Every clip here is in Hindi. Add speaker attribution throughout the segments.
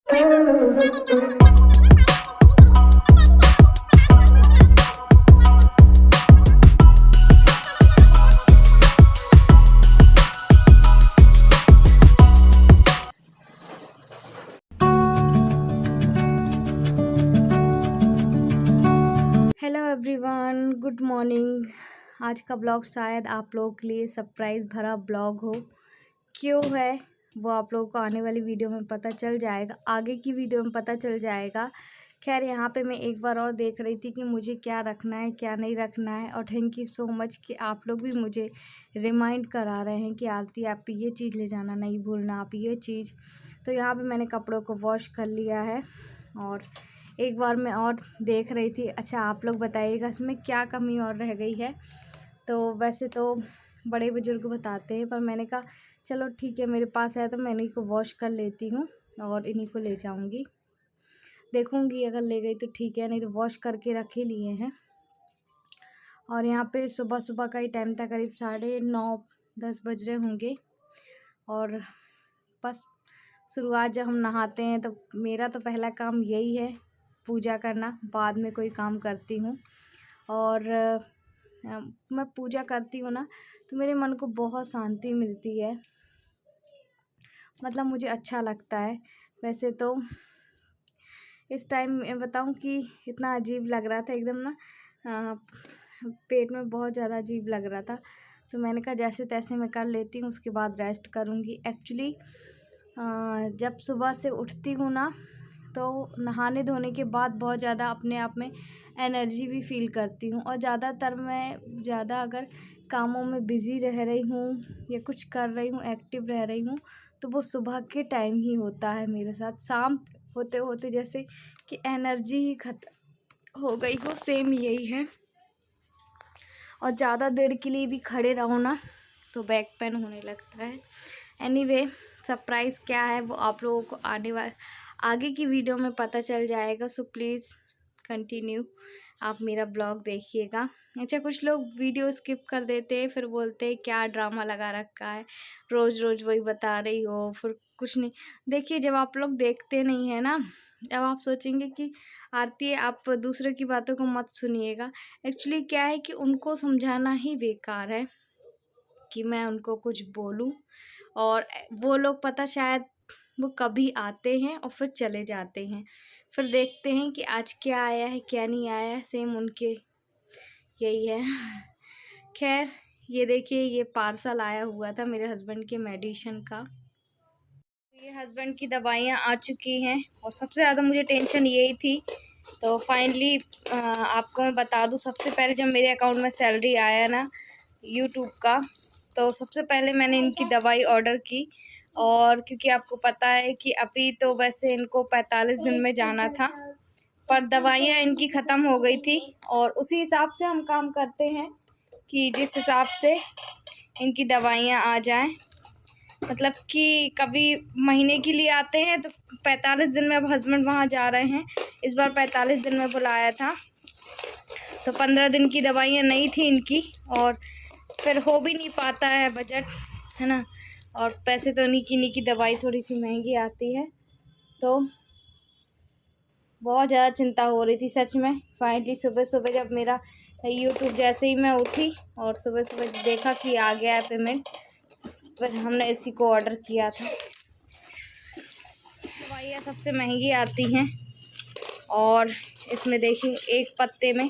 Speaker 1: Hello everyone, good morning. आज का ब्लॉग शायद आप लोगों के लिए सरप्राइज़ भरा ब्लॉग हो। क्यों है वो आप लोगों को आने वाली वीडियो में पता चल जाएगा, आगे की वीडियो में पता चल जाएगा। खैर, यहाँ पे मैं एक बार और देख रही थी कि मुझे क्या रखना है क्या नहीं रखना है, और थैंक यू सो मच कि आप लोग भी मुझे रिमाइंड करा रहे हैं कि आरती आप ये चीज़ ले जाना, नहीं भूलना आप ये चीज़। तो यहाँ पे मैंने कपड़ों को वॉश कर लिया है, और एक बार मैं और देख रही थी। अच्छा, आप लोग बताइएगा इसमें क्या कमी और रह गई है। तो वैसे तो बड़े बुजुर्ग बताते हैं, पर मैंने कहा चलो ठीक है, मेरे पास है तो मैं इन्हीं को वॉश कर लेती हूँ और इन्हीं को ले जाऊँगी। देखूँगी अगर ले गई तो ठीक है, नहीं तो वॉश करके रख ही लिए हैं। और यहाँ पे सुबह सुबह का ही टाइम था, करीब 9:30-10 बज रहे होंगे। और बस शुरुआत जब हम नहाते हैं तो मेरा तो पहला काम यही है, पूजा करना। बाद में कोई काम करती हूँ। और मैं पूजा करती हूँ ना, तो मेरे मन को बहुत शांति मिलती है, मतलब मुझे अच्छा लगता है। वैसे तो इस टाइम मैं बताऊँ कि इतना अजीब लग रहा था, एकदम ना पेट में बहुत ज़्यादा अजीब लग रहा था। तो मैंने कहा जैसे तैसे मैं कर लेती हूँ, उसके बाद रेस्ट करूँगी। एक्चुअली जब सुबह से उठती हूँ ना, तो नहाने धोने के बाद बहुत ज़्यादा अपने आप में एनर्जी भी फ़ील करती हूँ। और ज़्यादातर मैं ज़्यादा अगर कामों में बिज़ी रह रही हूँ या कुछ कर रही हूँ, एक्टिव रह रही हूँ, तो वो सुबह के टाइम ही होता है मेरे साथ। शाम होते होते जैसे कि एनर्जी ही ख़त्म हो गई हो, सेम यही है। और ज़्यादा देर के लिए भी खड़े रहो ना तो बैक पेन होने लगता है। एनीवे, सरप्राइज़ क्या है वो आप लोगों को आगे की वीडियो में पता चल जाएगा। सो प्लीज़ कंटिन्यू आप मेरा ब्लॉग देखिएगा। अच्छा, कुछ लोग वीडियो स्किप कर देते हैं, फिर बोलते हैं क्या ड्रामा लगा रखा है, रोज़ रोज़ वही बता रही हो, फिर कुछ नहीं। देखिए, जब आप लोग देखते नहीं है ना, अब आप सोचेंगे कि आरती आप दूसरों की बातों को मत सुनिएगा। एक्चुअली क्या है कि उनको समझाना ही बेकार है कि मैं उनको कुछ बोलूं। और वो लोग पता शायद वो कभी आते हैं और फिर चले जाते हैं, फिर देखते हैं कि आज क्या आया है क्या नहीं आया है, सेम उनके यही है। खैर, ये देखिए, ये पार्सल आया हुआ था मेरे हस्बैंड के मेडिसिन का। ये हस्बैंड की दवाइयाँ आ चुकी हैं, और सबसे ज़्यादा मुझे टेंशन यही थी। तो फाइनली आपको मैं बता दूं, सबसे पहले जब मेरे अकाउंट में सैलरी आया ना यूट्यूब का, तो सबसे पहले मैंने इनकी दवाई ऑर्डर की। और क्योंकि आपको पता है कि अभी तो वैसे इनको 45 दिन में जाना था, पर दवाइयाँ इनकी ख़त्म हो गई थी। और उसी हिसाब से हम काम करते हैं कि जिस हिसाब से इनकी दवाइयाँ आ जाएं। मतलब कि कभी महीने के लिए आते हैं तो 45 दिन में, अब हस्बैंड वहाँ जा रहे हैं, इस बार 45 दिन में बुलाया था, तो 15 दिन की दवाइयाँ नहीं थी इनकी। और फिर हो भी नहीं पाता है बजट, है ना। और पैसे तो इन्हीं की दवाई थोड़ी सी महंगी आती है, तो बहुत ज़्यादा चिंता हो रही थी सच में। फाइनली सुबह सुबह जब मेरा यूट्यूब, जैसे ही मैं उठी और सुबह सुबह देखा कि आ गया है पेमेंट, फिर हमने इसी को ऑर्डर किया था। दवाइयाँ सबसे महंगी आती हैं, और इसमें देखिए एक पत्ते में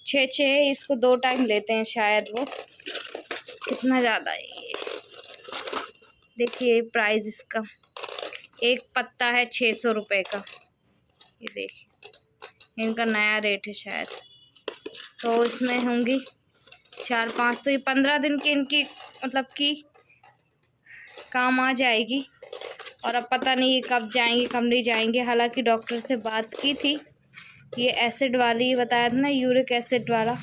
Speaker 1: 6 इसको 2 टाइम लेते हैं शायद। वो कितना ज़्यादा है ये, देखिए प्राइस इसका, एक पत्ता है 600 रुपये का। ये देखिए, इनका नया रेट है शायद। तो इसमें होंगी 4-5, तो ये 15 दिन की इनकी मतलब कि काम आ जाएगी। और अब पता नहीं ये कब जाएंगे कब नहीं जाएंगे। हालांकि डॉक्टर से बात की थी, ये एसिड वाली बताया था ना, यूरिक एसिड वाला।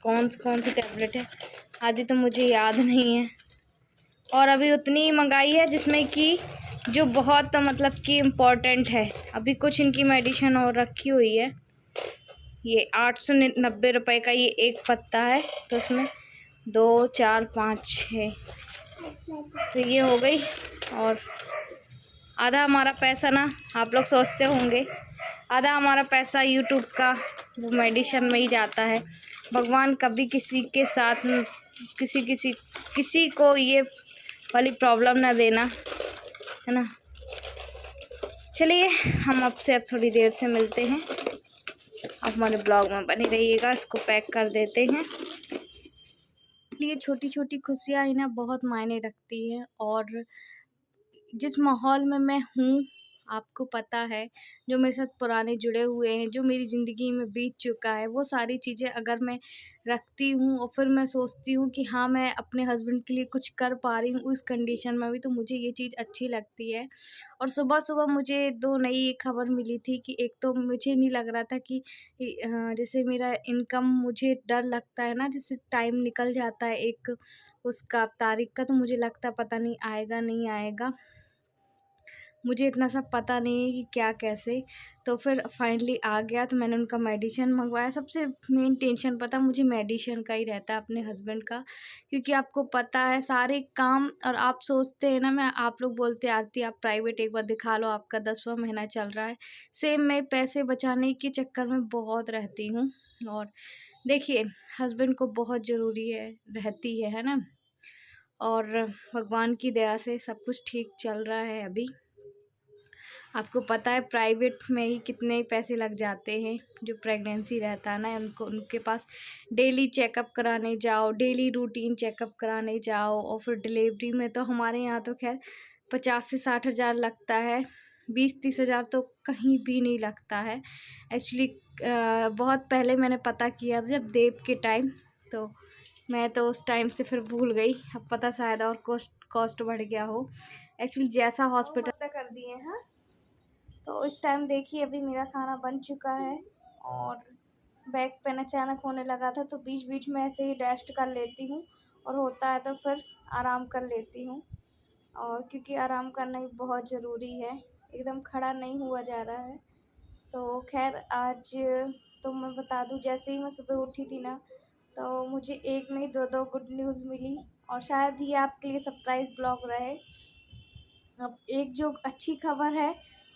Speaker 1: कौन सी टैबलेट है आदि तो मुझे याद नहीं है। और अभी उतनी ही मंगाई है जिसमें कि जो बहुत मतलब कि इम्पोर्टेंट है। अभी कुछ इनकी मेडिसिन और रखी हुई है। ये 890 रुपये का ये एक पत्ता है, तो इसमें 2, 4, 5, 6, तो ये हो गई। और आधा हमारा पैसा ना, आप लोग सोचते होंगे आधा हमारा पैसा यूट्यूब का वो मेडिसिन में ही जाता है। भगवान कभी किसी के साथ किसी को ये वाली प्रॉब्लम ना देना, है ना। चलिए हम आपसे अब थोड़ी देर से मिलते हैं। आप हमारे ब्लॉग में बने रहिएगा। इसको पैक कर देते हैं। ये छोटी छोटी खुशियाँ ही ना बहुत मायने रखती हैं। और जिस माहौल में मैं हूँ, आपको पता है, जो मेरे साथ पुराने जुड़े हुए हैं, जो मेरी ज़िंदगी में बीत चुका है, वो सारी चीज़ें अगर मैं रखती हूँ और फिर मैं सोचती हूँ कि हाँ मैं अपने हस्बैंड के लिए कुछ कर पा रही हूँ उस कंडीशन में भी, तो मुझे ये चीज़ अच्छी लगती है। और सुबह सुबह मुझे 2 नई खबर मिली थी कि एक तो मुझे नहीं लग रहा था कि जैसे मेरा इनकम, मुझे डर लगता है ना, जैसे टाइम निकल जाता है एक उसका तारीख का, तो मुझे लगता है पता नहीं आएगा नहीं आएगा। मुझे इतना सब पता नहीं है कि क्या कैसे, तो फिर फाइनली आ गया। तो मैंने उनका मेडिसिन मंगवाया। सबसे मेन टेंशन पता मुझे मेडिसिन का ही रहता है अपने हस्बैंड का, क्योंकि आपको पता है सारे काम, और आप सोचते हैं ना, मैं आप लोग बोलते आरती आप प्राइवेट एक बार दिखा लो, आपका 10वां महीना चल रहा है। सेम मैं पैसे बचाने के चक्कर में बहुत रहती हूँ। और देखिए हस्बैंड को बहुत ज़रूरी है रहती है ना। और भगवान की दया से सब कुछ ठीक चल रहा है अभी। आपको पता है प्राइवेट में ही कितने पैसे लग जाते हैं। जो प्रेगनेंसी रहता है ना, उनके पास डेली चेकअप कराने जाओ, डेली रूटीन चेकअप कराने जाओ। और फिर डिलीवरी में तो हमारे यहाँ तो खैर 50 से 60 हज़ार लगता है, 20-30 हज़ार तो कहीं भी नहीं लगता है। एक्चुअली बहुत पहले मैंने पता किया था जब देव के टाइम, तो मैं तो उस टाइम से फिर भूल गई। अब पता शायद और कॉस्ट बढ़ गया हो। एक्चुअली जैसा हॉस्पिटल कर दिए हैं। तो इस टाइम देखिए अभी मेरा खाना बन चुका है और बैक पेन अचानक होने लगा था, तो बीच बीच में ऐसे ही रेस्ट कर लेती हूँ, और होता है तो फिर आराम कर लेती हूँ। और क्योंकि आराम करना ही बहुत ज़रूरी है, एकदम खड़ा नहीं हुआ जा रहा है। तो खैर आज तो मैं बता दूँ, जैसे ही मैं सुबह उठी थी ना, तो मुझे एक नहीं 2 गुड न्यूज़ मिली, और शायद ये आपके लिए सरप्राइज़ ब्लॉग रहे। अब एक जो अच्छी खबर है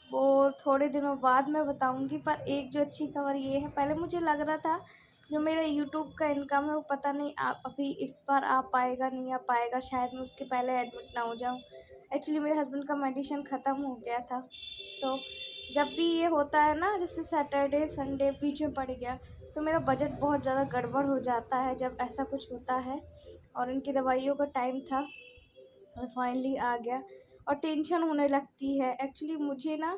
Speaker 1: वो थोड़े दिनों बाद मैं बताऊंगी, पर एक जो अच्छी खबर ये है, पहले मुझे लग रहा था जो मेरा यूट्यूब का इनकम है वो पता नहीं आप अभी इस बार आ पाएगा नहीं आ पाएगा, शायद मैं उसके पहले एडमिट ना हो जाऊं। एक्चुअली मेरे हस्बैंड का मेडिसिन ख़त्म हो गया था, तो जब भी ये होता है ना, जैसे सैटरडे संडे बीच में पड़ गया, तो मेरा बजट बहुत ज़्यादा गड़बड़ हो जाता है जब ऐसा कुछ होता है। और इनकी दवाइयों का टाइम था और फाइनली आ गया, और टेंशन होने लगती है। एक्चुअली मुझे ना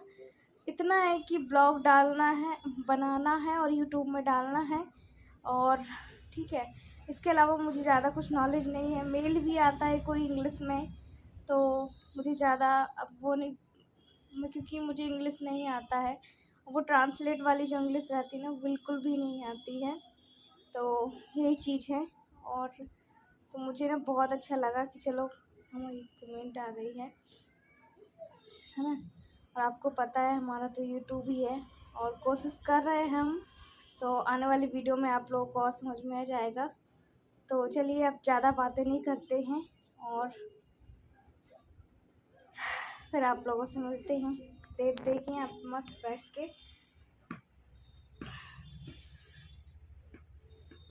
Speaker 1: इतना है कि ब्लॉग डालना है, बनाना है और यूट्यूब में डालना है, और ठीक है, इसके अलावा मुझे ज़्यादा कुछ नॉलेज नहीं है। मेल भी आता है कोई इंग्लिश में, तो मुझे ज़्यादा अब वो नहीं, क्योंकि मुझे इंग्लिश नहीं आता है, वो ट्रांसलेट वाली जो इंग्लिश रहती है ना बिल्कुल भी नहीं आती है। तो यही चीज़ है। और तो मुझे ना बहुत अच्छा लगा कि चलो हमारी पेमेंट आ गई है ना। और आपको पता है हमारा तो यूट्यूब ही है, और कोशिश कर रहे हैं हम, तो आने वाली वीडियो में आप लोगों को और समझ में आ जाएगा। तो चलिए अब ज़्यादा बातें नहीं करते हैं और फिर आप लोगों से मिलते हैं। देखिए आप मस्त बैठ के।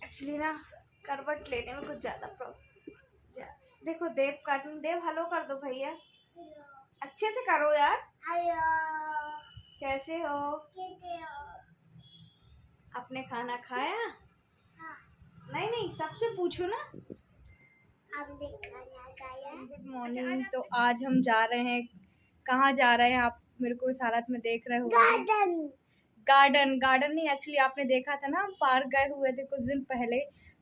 Speaker 1: एक्चुअली ना करवट लेने में कुछ ज़्यादा प्रॉब्लम। देखो देव कार्टून, देव हेलो कर दो भैया, अच्छे से करो यार। हेलो, कैसे हो? आपने खाना खाया? हाँ। नहीं सबसे पूछो ना। आपने खाना खाया? Good morning. तो आज हम जा रहे हैं, कहाँ जा रहे हैं आप मेरे को इस हालत में देख रहे हो? गार्डन नहीं, एक्चुअली आपने देखा था ना हम पार्क गए हुए थे कुछ दिन पहले,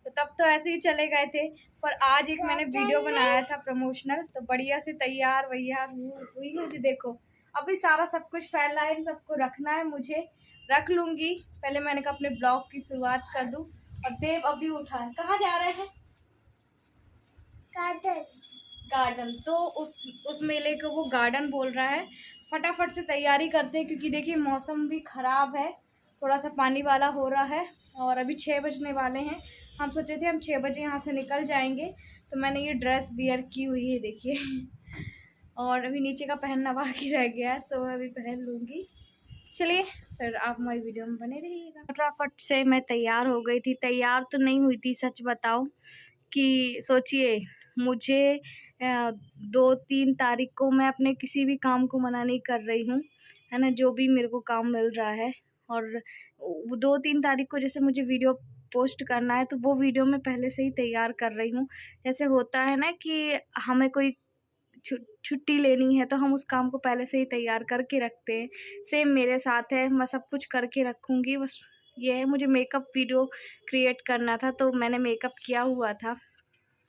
Speaker 1: तो तब तो ऐसे ही चले गए थे। पर आज एक मैंने वीडियो बनाया था प्रमोशनल, तो बढ़िया से तैयार वैयार हुई। मुझे देखो अभी सारा सब कुछ फैला है, इन सबको रखना है, मुझे रख लूँगी। पहले मैंने कहा अपने ब्लॉग की शुरुआत कर दूँ। और देव अभी उठा है। कहाँ जा रहे हैं? गार्डन। तो उस मेले को वो गार्डन बोल रहा है। फटाफट से तैयारी करते हैं, क्योंकि देखिए मौसम भी ख़राब है, थोड़ा सा पानी वाला हो रहा है, और अभी 6 बजने वाले हैं। हम सोचे थे हम 6 बजे यहाँ से निकल जाएंगे, तो मैंने ये ड्रेस वियर की हुई है देखिए। और अभी नीचे का पहनना बाकी रह गया है, सो मैं अभी पहन लूँगी। चलिए फिर आप हमारी वीडियो में बने रहिएगा। फटाफट से मैं तैयार हो गई थी। तैयार तो नहीं हुई थी, सच बताऊं कि सोचिए मुझे 2-3 तारीख को मैं अपने किसी भी काम को मना नहीं कर रही हूँ, है ना, जो भी मेरे को काम मिल रहा है। और 2-3 तारीख को जैसे मुझे वीडियो पोस्ट करना है तो वो वीडियो मैं पहले से ही तैयार कर रही हूँ। जैसे होता है ना कि हमें कोई छुट्टी लेनी है तो हम उस काम को पहले से ही तैयार करके रखते हैं। सेम मेरे साथ है, मैं सब कुछ करके रखूँगी। बस ये है, मुझे मेकअप वीडियो क्रिएट करना था तो मैंने मेकअप किया हुआ था।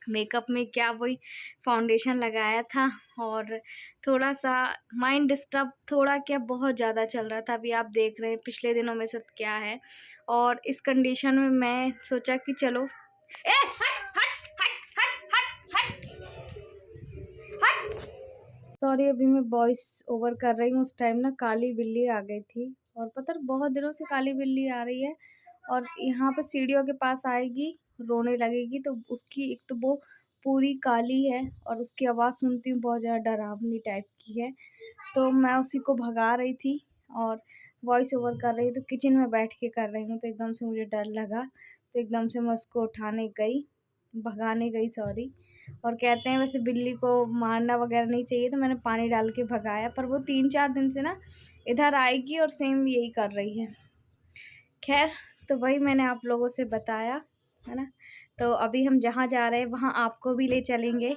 Speaker 1: मेकअप में क्या, वही फाउंडेशन लगाया था और थोड़ा सा माइंड डिस्टर्ब थोड़ा क्या बहुत ज़्यादा चल रहा था। अभी आप देख रहे हैं पिछले दिनों में सब क्या है। और इस कंडीशन में मैं सोचा कि चलो सॉरी, अभी मैं वॉइस ओवर कर रही हूँ। उस टाइम ना काली बिल्ली आ गई थी और पता नहीं बहुत दिनों से काली बिल्ली आ रही है और यहाँ पे सीढ़ियों के पास आएगी, रोने लगेगी। तो उसकी एक तो वो पूरी काली है और उसकी आवाज़ सुनती हूँ बहुत ज़्यादा डरावनी टाइप की है। तो मैं उसी को भगा रही थी और वॉइस ओवर कर रही, तो किचन में बैठ के कर रही हूँ। तो एकदम से मुझे डर लगा, तो एकदम से मैं उसको भगाने गई सॉरी। और कहते हैं वैसे बिल्ली को मारना वगैरह नहीं चाहिए, तो मैंने पानी डाल के भगाया। पर वो 3-4 दिन से ना इधर आएगी और सेम यही कर रही है। खैर, तो वही मैंने आप लोगों से बताया, है ना। तो अभी हम जहाँ जा रहे हैं वहाँ आपको भी ले चलेंगे।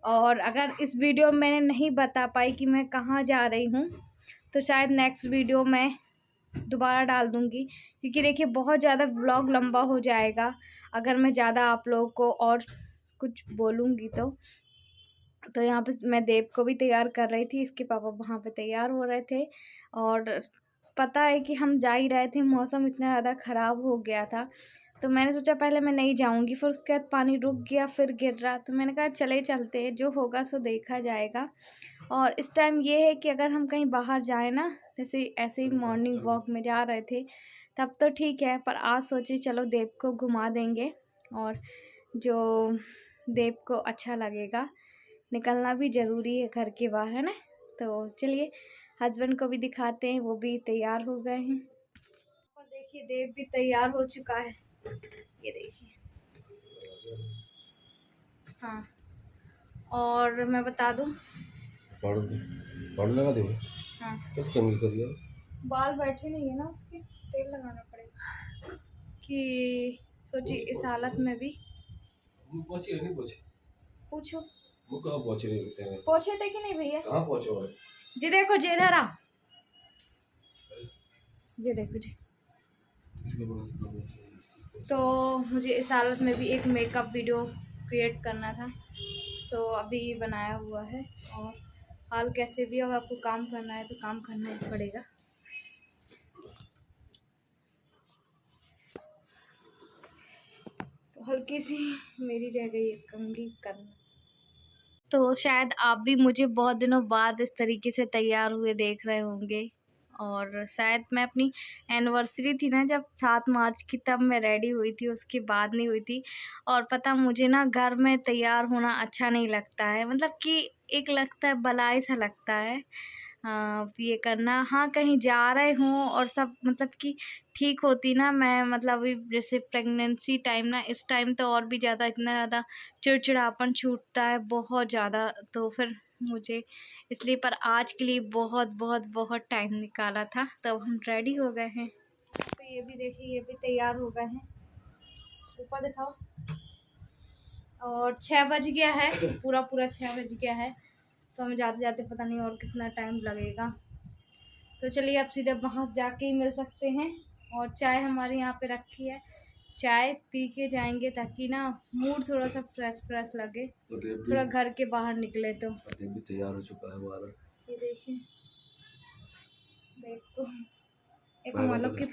Speaker 1: और अगर इस वीडियो में मैंने नहीं बता पाई कि मैं कहाँ जा रही हूँ तो शायद नेक्स्ट वीडियो में दोबारा डाल दूँगी, क्योंकि देखिए बहुत ज़्यादा व्लॉग लंबा हो जाएगा अगर मैं ज़्यादा आप लोगों को और कुछ बोलूँगी तो यहाँ पे मैं देव को भी तैयार कर रही थी, इसके पापा वहाँ पे तैयार हो रहे थे। और पता है कि हम जा ही रहे थे, मौसम इतना ज़्यादा ख़राब हो गया था तो मैंने सोचा पहले मैं नहीं जाऊँगी, फिर उसके बाद पानी रुक गया, फिर गिर रहा, तो मैंने कहा चले चलते हैं, जो होगा सो देखा जाएगा। और इस टाइम ये है कि अगर हम कहीं बाहर जाएँ ना, जैसे ऐसे ही मॉर्निंग वॉक में जा रहे थे तब तो ठीक है, पर आज सोचे चलो देव को घुमा देंगे और जो देव को अच्छा लगेगा। निकलना भी ज़रूरी है घर के बाहर, है ना। तो चलिए हस्बैंड को भी दिखाते हैं, वो भी तैयार हो गए हैं। और देखिए देव भी तैयार हो चुका है, ये देखिए। हाँ, और मैं बता दूँ
Speaker 2: पाउडर लगा दे।
Speaker 1: हाँ,
Speaker 2: तो कंघी कर दिया,
Speaker 1: बाल बैठे नहीं है ना उसके, तेल लगाना पड़ेगा। कि सोचिए इस हालत में भी
Speaker 2: पहुंचे नहीं पहुंचे,
Speaker 1: पूछो
Speaker 2: वो कहाँ पहुंचे नहीं कहते हैं,
Speaker 1: पहुँचे थे कि नहीं भैया।
Speaker 2: कहाँ पहुंचे हो
Speaker 1: जी देखो जी, इधर आ, ये देखो जी। तो मुझे इस हालत में भी एक मेकअप वीडियो क्रिएट करना था, सो अभी बनाया हुआ है। और हाल कैसे भी अगर आपको काम करना है तो काम करना ही पड़ेगा। तो हल्की सी मेरी रह गई है कंघी करना। तो शायद आप भी मुझे बहुत दिनों बाद इस तरीके से तैयार हुए देख रहे होंगे। और शायद मैं अपनी एनिवर्सरी थी ना जब 7 मार्च की, तब मैं रेडी हुई थी, उसके बाद नहीं हुई थी। और पता मुझे ना घर में तैयार होना अच्छा नहीं लगता है, मतलब कि एक लगता है बलाई सा लगता है ये करना। हाँ, कहीं जा रहे हों और सब मतलब कि ठीक होती ना मैं, मतलब अभी जैसे प्रेगनेंसी टाइम ना, इस टाइम तो और भी ज़्यादा इतना ज़्यादा चिड़चिड़ापन छूटता है बहुत ज़्यादा, तो फिर मुझे इसलिए। पर आज के लिए बहुत बहुत बहुत टाइम निकाला था, तब हम रेडी हो गए हैं। तो ये भी देखिए, ये भी तैयार हो गए हैं, ऊपर दिखाओ। और 6 बज गया है, पूरा 6 बज गया है, तो हमें जाते जाते पता नहीं और कितना टाइम लगेगा। तो चलिए अब सीधे वहाँ जाके ही मिल सकते हैं। और चाय हमारे यहाँ पे रखी है, चाय पी के जाएंगे ताकि ना मूड थोड़ा सा फ्रेश लगे, थोड़ा घर के बाहर निकले। तो
Speaker 2: भी तैयार हो चुका है हमारा,
Speaker 1: ये देखिए, देखो एक हम लोग की